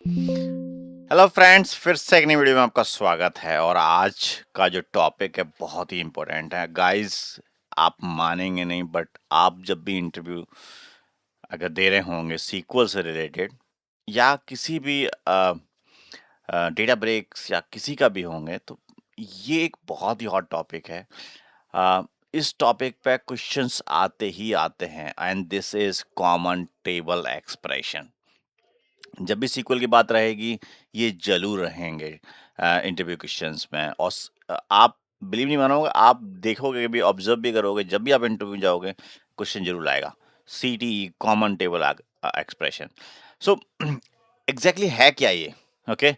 Hello friends, फिर से एक नई वीडियो में आपका स्वागत है। और आज का जो टॉपिक है बहुत ही इम्पोर्टेंट है गाइस। आप मानेंगे नहीं, बट आप जब भी इंटरव्यू अगर दे रहे होंगे सीक्वल से रिलेटेड या किसी भी डेटा ब्रेक्स या किसी का भी होंगे, तो ये एक बहुत ही हॉट टॉपिक है। अ, इस टॉपिक पे क्वेश्चंस आते ही आते हैं, and this is common table expression. जब भी सीक्वल की बात रहेगी, ये ज़रूर रहेंगे इंटरव्यू क्वेश्चंस में। और आप बिलीव नहीं मानोगे, आप देखोगे कभी, ऑब्जर्व भी करोगे, जब भी आप इंटरव्यू जाओगे क्वेश्चन ज़रूर आएगा, CTE common table expression. So exactly है क्या ये? ओके।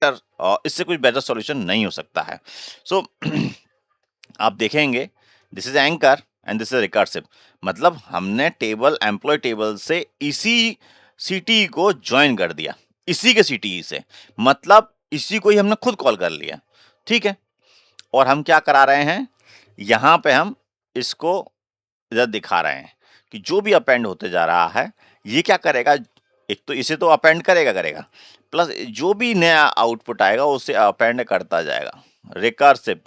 इससे कुछ बेटर सॉल्यूशन नहीं हो सकता है। सो आप देखेंगे, this is anchor and this is recursive, मतलब हमने टेबल एम्प्लॉय टेबल से इसी सीटी को ज्वाइन कर दिया, इसी के सीटी से, मतलब इसी को ही हमने खुद कॉल कर लिया, ठीक है। और हम क्या करा रहे हैं, यहाँ पे हम इसको इधर दिखा रहे हैं कि जो भी अपेंड होते जा रहा है ये क्या करेगा, एक तो इसे तो अपेंड करेगा प्लस जो भी नया आउटपुट आएगा उसे अपेंड करता जाएगा, रिकर्सिव,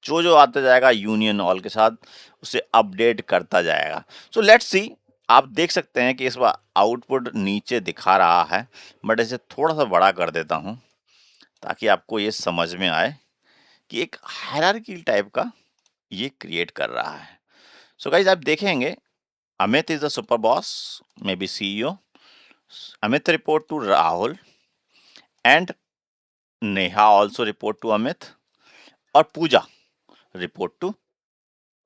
जो आता जाएगा यूनियन ऑल के साथ उसे अपडेट करता जाएगा। सो लेट्स सी, आप देख सकते हैं कि इस बार आउटपुट नीचे दिखा रहा है, बट इसे थोड़ा सा बड़ा कर देता हूं ताकि आपको ये समझ में आए कि एक हायरार्की टाइप का ये क्रिएट कर रहा है। सो गाइज आप देखेंगे, Amit is the super boss, maybe CEO, Amit report to Rahul and Neha also report to Amit, और Pooja report to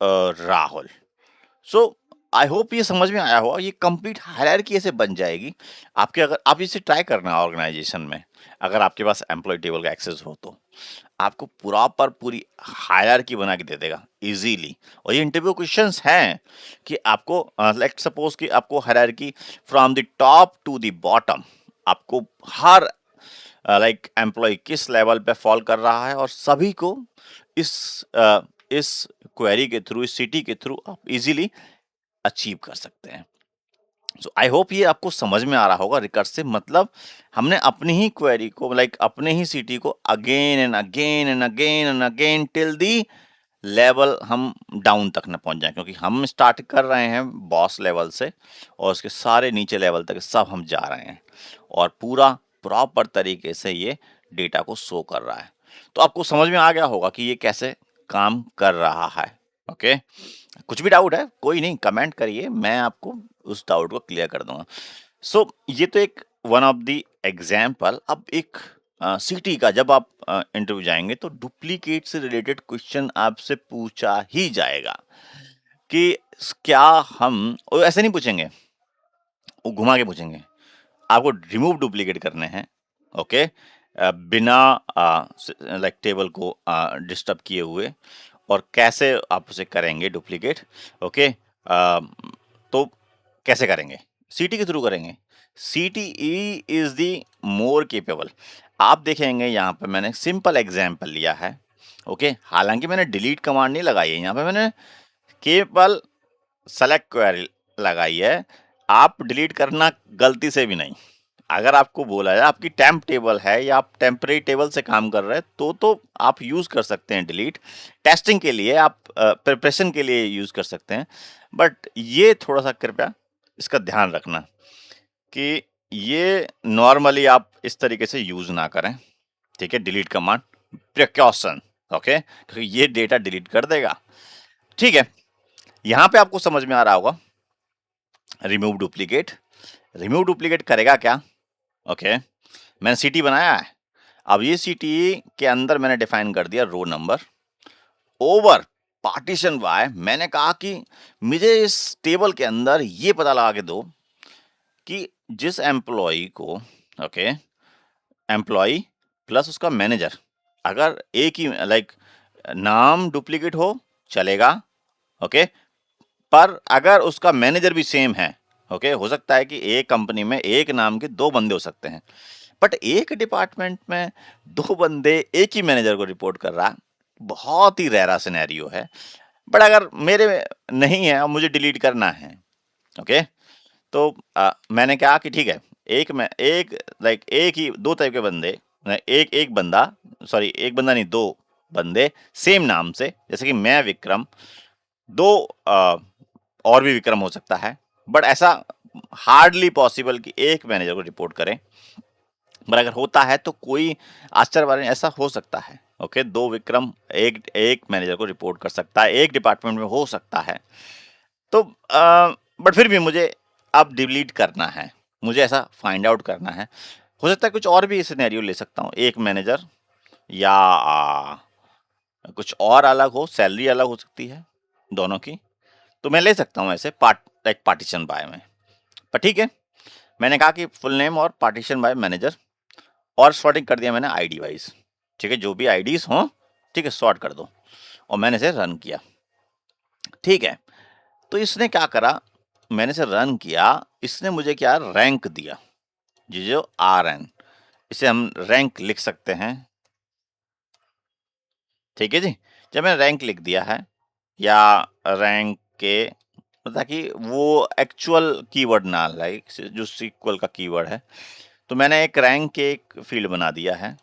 Rahul. So I hope ये समझ में आया होगा, ये कंप्लीट हायरार्की ऐसे बन जाएगी आपके। अगर आप इसे ट्राई करना ऑर्गेनाइजेशन में, अगर आपके पास एम्प्लॉय टेबल का एक्सेस हो तो आपको प्रॉपर पूरी हायरार्की बना के दे देगा इजीली। और ये इंटरव्यू क्वेश्चंस हैं कि आपको लेट्स सपोज कि आपको hierarchy from the top to the bottom, आपको हर लाइक एम्प्लॉय किस लेवल पे फॉल कर रहा है, और सभी को इस इस क्वेरी के थ्रू, इस सिटी के थ्रू आप इजीली अचीव कर सकते हैं। सो आई होप ये आपको समझ में आ रहा होगा। रिकर्सिव मतलब हमने अपनी ही क्वेरी को, लाइक अपने ही सिटी को again and again and again and again till the level हम डाउन तक न पहुंच जाए, क्योंकि हम स्टार्ट कर रहे हैं बॉस लेवल से और उसके सारे नीचे लेवल तक सब हम जा रहे हैं, और पूरा प्रॉपर तरीके से ये डेटा को शो कर रहा है। तो आपको समझ में आ गया होगा कि ये कैसे काम कर रहा है। ओके, कुछ भी डाउट है कोई नहीं, कमेंट करिए, मैं आपको उस डाउट को क्लियर कर दूंगा। सो ये तो एक वन ऑफ द एग्जाम्पल। अब एक सिटी का जब आप इंटरव्यू जाएंगे तो डुप्लीकेट से रिलेटेड क्वेश्चन आपसे पूछा ही जाएगा कि क्या हम, और ऐसे नहीं पूछेंगे, वो घुमा के पूछेंगे, आपको रिमूव डुप्लीकेट करने हैं। ओके, बिना लाइक टेबल को डिस्टर्ब किए हुए, और कैसे आप उसे करेंगे डुप्लीकेट। ओके, तो कैसे करेंगे, सीटी के थ्रू करेंगे। CTE is the more capable. आप देखेंगे यहाँ पे मैंने सिंपल एग्जाम्पल लिया है। ओके, हालांकि मैंने डिलीट कमांड नहीं लगाई है, यहाँ पे मैंने केवल सेलेक्ट क्वेरी लगाई है। आप डिलीट करना गलती से भी नहीं। अगर आपको बोला जाए आपकी टेम्प टेबल है या आप टेम्परेरी टेबल से काम कर रहे हैं तो आप यूज कर सकते हैं डिलीट, टेस्टिंग के लिए, आप प्रिपरेशन के लिए यूज कर सकते हैं। बट ये थोड़ा सा कृपया इसका ध्यान रखना कि ये नॉर्मली आप इस तरीके से यूज ना करें, ठीक है। डिलीट कमांड प्रिकॉशन, ओके, क्योंकि ये डेटा डिलीट कर देगा, ठीक है। यहां पे आपको समझ में आ रहा होगा रिमूव डुप्लीकेट। रिमूव डुप्लीकेट करेगा क्या, ओके, मैंने सिटी बनाया है। अब ये सिटी के अंदर मैंने डिफाइन कर दिया row number over partition by, मैंने कहा कि मुझे इस टेबल के अंदर ये पता लगा के दो कि जिस एम्प्लॉय को, ओके, एम्प्लॉय प्लस उसका मैनेजर, अगर एक ही लाइक नाम डुप्लीकेट हो चलेगा, ओके, पर अगर उसका मैनेजर भी सेम है, ओके, हो सकता है कि एक कंपनी में एक नाम के दो बंदे हो सकते हैं, बट एक डिपार्टमेंट में दो बंदे एक ही मैनेजर को रिपोर्ट कर रहा, बहुत ही रेरा सिनेरियो है। बट अगर मेरे में नहीं है और मुझे डिलीट करना है, ओके, तो मैंने कहा कि ठीक है, एक लाइक एक ही दो टाइप के बंदे, एक बंदा, सॉरी एक बंदा नहीं, दो बंदे सेम नाम से, जैसे कि मैं विक्रम, दो और भी विक्रम हो सकता है, बट ऐसा हार्डली पॉसिबल कि एक मैनेजर को रिपोर्ट करें। पर अगर होता है तो कोई आश्चर्य वाला नहीं, ऐसा हो सकता है। ओके, दो विक्रम एक मैनेजर को रिपोर्ट कर सकता है, एक डिपार्टमेंट में हो सकता है। तो बट फिर भी मुझे अब डिलीट करना है, मुझे ऐसा फाइंड आउट करना है। हो सकता है कुछ और भी सिनेरियो ले सकता हूँ, एक मैनेजर या कुछ और अलग हो, सैलरी अलग हो सकती है दोनों की, तो मैं ले सकता हूँ ऐसे लाइक पार्टीशन बाय में। पर ठीक है, मैंने कहा कि फुल नेम और पार्टीशन बाय मैनेजर और सॉर्टिंग कर दिया मैंने आईडी वाइज, ठीक है, जो भी आईडीज हों, ठीक है, सॉर्ट कर दो, और मैंने इसे रन किया, ठीक है। तो इसने क्या करा, मैंने इसे रन किया, इसने मुझे क्या रैंक दिया, ये जो RN, इसे हम रैंक लिख सकते हैं, ठीक है जी। जब मैंने रैंक लिख दिया है या रैंक के, ताकि वो एक्चुअल कीवर्ड ना लाइक जो सीक्वल का कीवर्ड है, तो मैंने एक रैंक के एक फील्ड बना दिया है,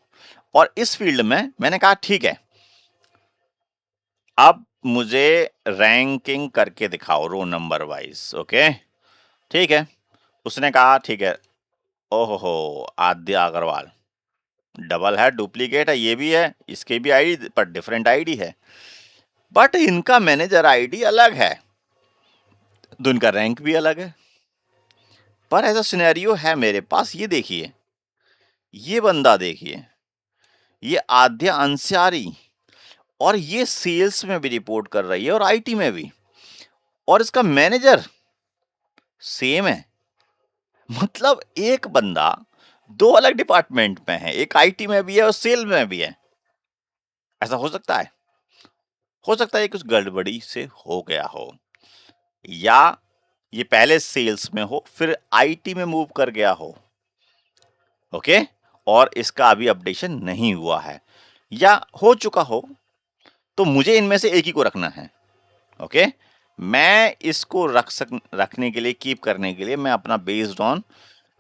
और इस फील्ड में मैंने कहा ठीक है, अब मुझे रैंकिंग करके दिखाओ रो नंबर वाइज, ओके, ठीक है। उसने कहा ठीक है, ओहो हो, आद्या अग्रवाल, डबल है, डुप्लीकेट है, ये भी है, इसके भी आईडी पर डिफरेंट आईडी है, बट इनका मैनेजर आईडी अलग है, तो इनका रैंक भी अलग है। पर ऐसा सिनेरियो है मेरे पास, ये देखिए, ये बंदा देखिए, ये आद्या अंसारी, और ये सेल्स में भी रिपोर्ट कर रही है और आईटी में भी, और इसका मैनेजर सेम है। मतलब एक बंदा दो अलग डिपार्टमेंट में है, एक आईटी में भी है और सेल में भी है। ऐसा हो सकता है ये कुछ गड़बड़ी से हो गया हो, या ये पहले सेल्स में हो फिर आईटी में मूव कर गया हो, ओके, और इसका अभी अपडेशन नहीं हुआ है, या हो चुका हो, तो मुझे इनमें से एक ही को रखना है, ओके। मैं इसको रखने के लिए, कीप करने के लिए, मैं अपना बेस्ड ऑन,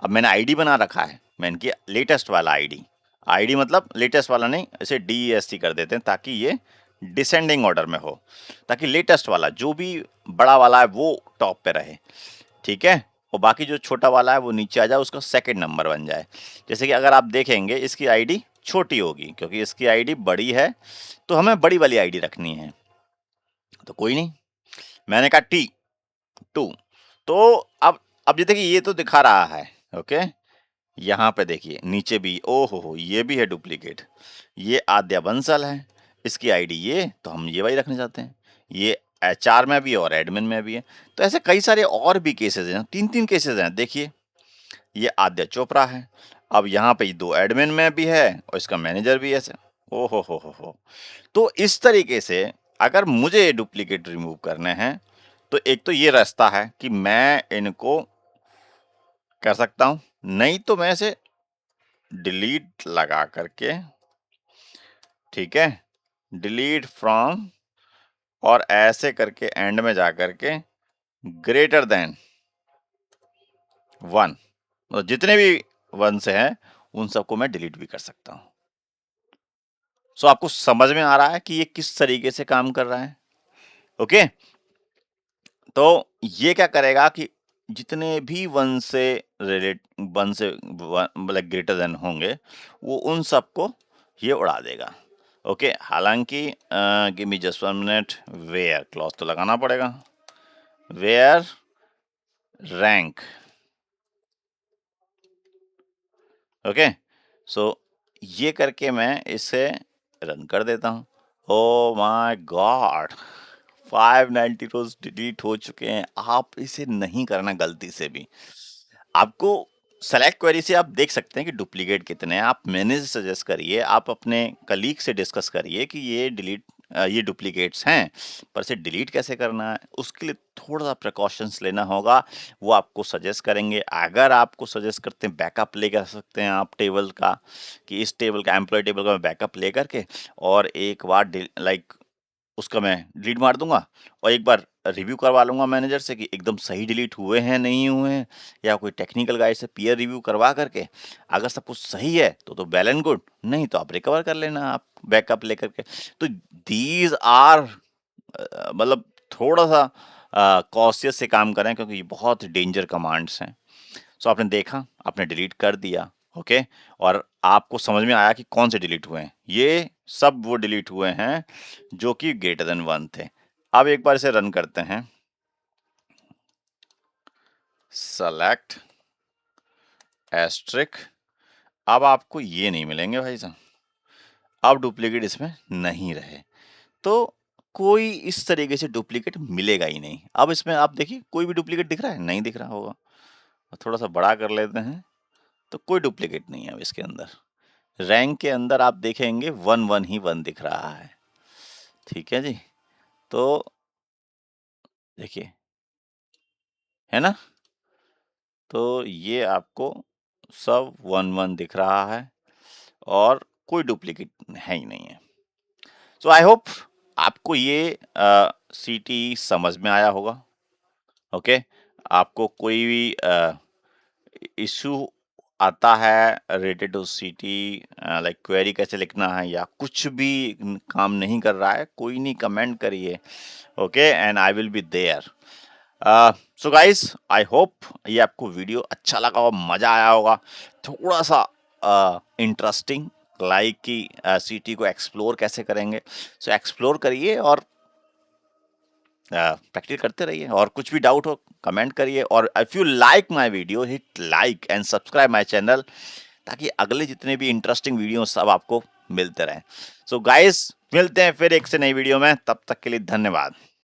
अब मैंने आईडी बना रखा है, मैं इनकी लेटेस्ट वाला आईडी, आईडी मतलब लेटेस्ट वाला नहीं, इसे DEST कर देते हैं ताकि ये डिसेंडिंग ऑर्डर में हो, ताकि लेटेस्ट वाला जो भी बड़ा वाला है वो टॉप पे रहे, ठीक है, और बाकी जो छोटा वाला है वो नीचे आ जाए, उसका सेकंड नंबर बन जाए। जैसे कि अगर आप देखेंगे इसकी आईडी छोटी होगी क्योंकि इसकी आईडी बड़ी है, तो हमें बड़ी वाली आईडी रखनी है, तो कोई नहीं, मैंने कहा T2। तो अब ये देखिए, ये तो दिखा रहा है, ओके, यहाँ पे देखिए नीचे भी, ओहो हो, ये भी है डुप्लीकेट, ये आद्या बंसल है, इसकी आईडी ये, तो हम ये वही रखने चाहते हैं, ये HR में भी है और एडमिन में भी है। तो ऐसे कई सारे और भी केसेस हैं, 3-3 केसेस हैं, देखिए ये आद्या चोपड़ा है, अब यहाँ पे दो एडमिन में भी है और इसका मैनेजर भी है, ओहो हो। तो इस तरीके से अगर मुझे डुप्लीकेट रिमूव करने हैं, तो एक तो ये रास्ता है कि मैं इनको कर सकता हूं, नहीं तो मैं इसे डिलीट लगा करके, ठीक है, डिलीट फ्रॉम, और ऐसे करके एंड में जा करके ग्रेटर देन 1, मतलब जितने भी 1 से हैं उन सबको मैं डिलीट भी कर सकता हूं। सो आपको समझ में आ रहा है कि ये किस तरीके से काम कर रहा है, ओके। तो ये क्या करेगा कि जितने भी 1 से रिलेट 1 से मतलब ग्रेटर देन होंगे, वो उन सबको ये उड़ा देगा, ओके। हालांकि give me just 1 minute, where clause तो लगाना पड़ेगा, वेयर रैंक, ओके। सो ये करके मैं इसे रन कर देता हूँ। Oh my god, 590 rows delete हो चुके हैं। आप इसे नहीं करना गलती से भी। आपको सेलेक्ट क्वेरी से आप देख सकते हैं कि डुप्लीकेट कितने हैं। आप मैनेज सजेस्ट करिए, आप अपने कलीग से डिस्कस करिए कि ये डुप्लीकेट्स हैं, पर इसे डिलीट कैसे करना है, उसके लिए थोड़ा सा प्रिकॉशंस लेना होगा, वो आपको सजेस्ट करेंगे। अगर आपको सजेस्ट करते हैं बैकअप ले कर सकते हैं आप टेबल का, कि इस टेबल का, एम्प्लॉय टेबल का बैकअप ले करके, और एक बार लाइक उसका मैं डिलीट मार दूंगा, और एक बार रिव्यू करवा लूंगा मैनेजर से कि एकदम सही डिलीट हुए हैं नहीं हुए हैं, या कोई टेक्निकल गाइड से पीयर रिव्यू करवा करके, अगर सब कुछ सही है तो वेल एंड गुड, नहीं तो आप रिकवर कर लेना आप बैकअप लेकर के। तो दीज आर मतलब थोड़ा सा कॉशियस से काम करें, क्योंकि ये बहुत डेंजर कमांड्स हैं। सो आपने देखा, आपने डिलीट कर दिया, ओके, और आपको समझ में आया कि कौन से डिलीट हुए हैं। ये सब वो डिलीट हुए हैं जो कि ग्रेटर देन 1 थे। अब एक बार इसे रन करते हैं, सेलेक्ट एस्ट्रिक, अब आपको ये नहीं मिलेंगे भाई साहब, अब डुप्लीकेट इसमें नहीं रहे, तो कोई इस तरीके से डुप्लीकेट मिलेगा ही नहीं। अब इसमें आप देखिए, कोई भी डुप्लीकेट दिख रहा है, नहीं दिख रहा होगा, थोड़ा सा बड़ा कर लेते हैं, तो कोई डुप्लीकेट नहीं है अब इसके अंदर, रैंक के अंदर आप देखेंगे 1 1 ही 1 दिख रहा है। ठीक है जी। तो देखिए, है ना? तो ये आपको सब 1 1 दिख रहा है और कोई डुप्लीकेट है ही नहीं है। सो आई होप आपको ये सीटी समझ में आया होगा। ओके, आपको कोई भी इशू आता है रिलेटेड टू सीटी, लाइक क्वेरी कैसे लिखना है या कुछ भी काम नहीं कर रहा है, कोई नहीं, कमेंट करिए। Okay, and I will be there. So guys, I hope ये आपको वीडियो अच्छा लगा और मजा आया होगा, थोड़ा सा इंटरेस्टिंग, लाइक कि सिटी को एक्सप्लोर कैसे करेंगे। सो एक्सप्लोर करिए और प्रैक्टिस करते रहिए, और कुछ भी डाउट हो कमेंट करिए, और if you like my video hit like and subscribe my channel, ताकि अगले जितने भी इंटरेस्टिंग वीडियो सब आपको मिलते रहें। सो गाइस, मिलते हैं फिर एक से नई वीडियो में, तब तक के लिए धन्यवाद।